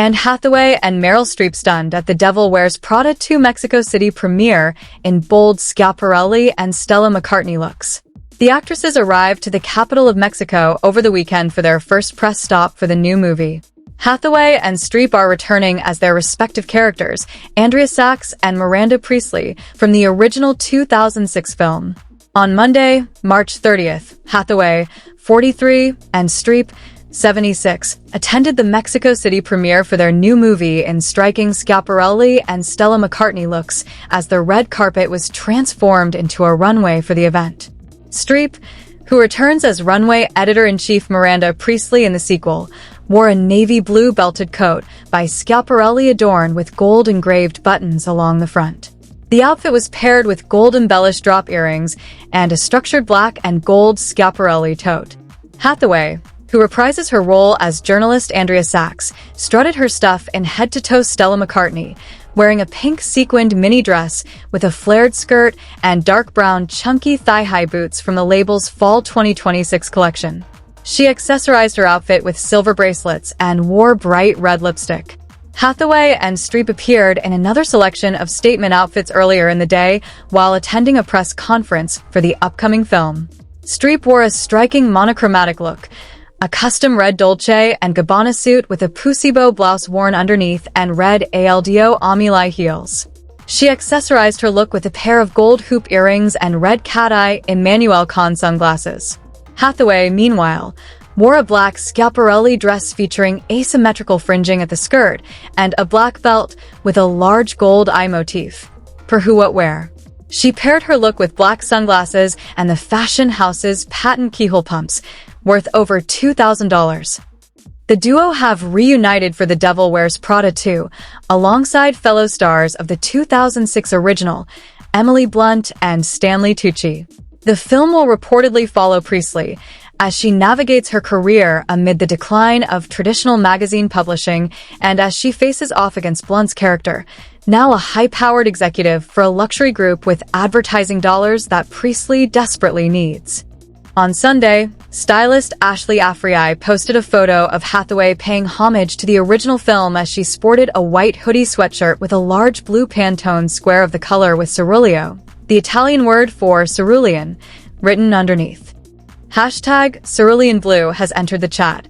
And Hathaway and Meryl Streep stunned at the Devil Wears Prada 2 Mexico City premiere in bold Schiaparelli and Stella McCartney looks. The actresses arrived to the capital of Mexico over the weekend for their first press stop for the new movie. Hathaway and Streep are returning as their respective characters, Sachs and Miranda Priestley, from the original 2006 film. On Monday, March 30th, Hathaway, 43, and Streep, 76, attended the Mexico City premiere for their new movie in striking Schiaparelli and Stella McCartney looks as the red carpet was transformed into a runway for the event. Streep, who returns as runway editor-in-chief Miranda Priestley in the sequel, wore a navy blue belted coat by Schiaparelli adorned with gold engraved buttons along the front. The outfit was paired with gold-embellished drop earrings and a structured black and gold Schiaparelli tote. Hathaway, who reprises her role as journalist Sachs, strutted her stuff in head-to-toe Stella McCartney, wearing a pink sequined mini dress with a flared skirt and dark brown chunky thigh-high boots from the label's Fall 2026 collection. She accessorized her outfit with silver bracelets and wore bright red lipstick. Hathaway and Streep appeared in another selection of statement outfits earlier in the day while attending a press conference for the upcoming film. Streep wore a striking monochromatic look, a custom red Dolce & Gabbana suit with a pussy-bow blouse worn underneath and red ALDO Amilai heels. She accessorized her look with a pair of gold hoop earrings and red cat-eye Emmanuel Kahn sunglasses. Hathaway, meanwhile, wore a black Schiaparelli dress featuring asymmetrical fringing at the skirt and a black belt with a large gold eye motif. Per Who What Wear. She paired her look with black sunglasses and the fashion house's patent keyhole pumps, worth over $2,000. The duo have reunited for The Devil Wears Prada 2, alongside fellow stars of the 2006 original, Emily Blunt and Stanley Tucci. The film will reportedly follow Priestley as she navigates her career amid the decline of traditional magazine publishing and as she faces off against Blunt's character, now a high-powered executive for a luxury group with advertising dollars that Priestley desperately needs. On Sunday, stylist Ashley Afriai posted a photo of Hathaway paying homage to the original film as she sported a white hoodie sweatshirt with a large blue Pantone square of the color with cerulean, the Italian word for cerulean, written underneath. Hashtag cerulean blue has entered the chat.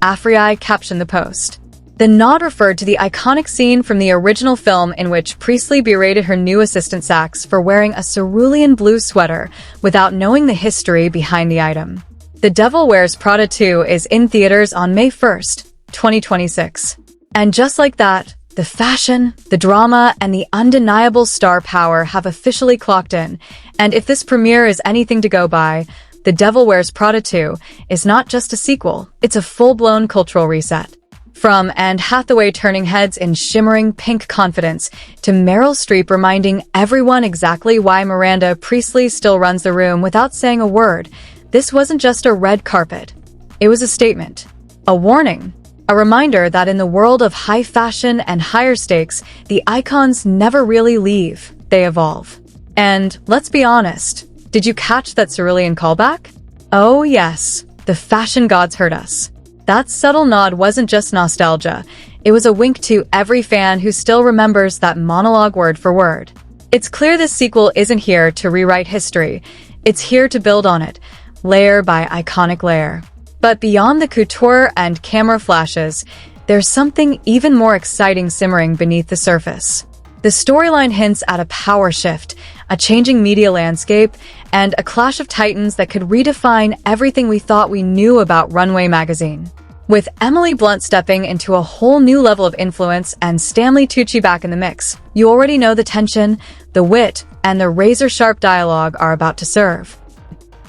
Afriai captioned the post. The nod referred to the iconic scene from the original film in which Priestley berated her new assistant Sachs for wearing a cerulean blue sweater without knowing the history behind the item. The Devil Wears Prada 2 is in theaters on May 1st, 2026. And just like that, the fashion, the drama, and the undeniable star power have officially clocked in, and if this premiere is anything to go by, The Devil Wears Prada 2 is not just a sequel, it's a full-blown cultural reset. From Anne Hathaway turning heads in shimmering pink confidence to Meryl Streep reminding everyone exactly why Miranda Priestley still runs the room without saying a word, this wasn't just a red carpet. It was a statement, a warning, a reminder that in the world of high fashion and higher stakes, the icons never really leave, they evolve. And let's be honest, did you catch that cerulean callback? Oh yes, the fashion gods heard us. That subtle nod wasn't just nostalgia, it was a wink to every fan who still remembers that monologue word for word. It's clear this sequel isn't here to rewrite history, it's here to build on it, layer by iconic layer. But beyond the couture and camera flashes, there's something even more exciting simmering beneath the surface. The storyline hints at a power shift, a changing media landscape, and a clash of titans that could redefine everything we thought we knew about Runway magazine. With Emily Blunt stepping into a whole new level of influence and Stanley Tucci back in the mix, you already know the tension, the wit, and the razor-sharp dialogue are about to serve.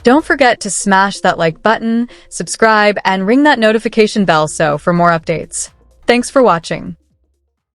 Don't forget to smash that like button, subscribe, and ring that notification bell for more updates. Thanks for watching.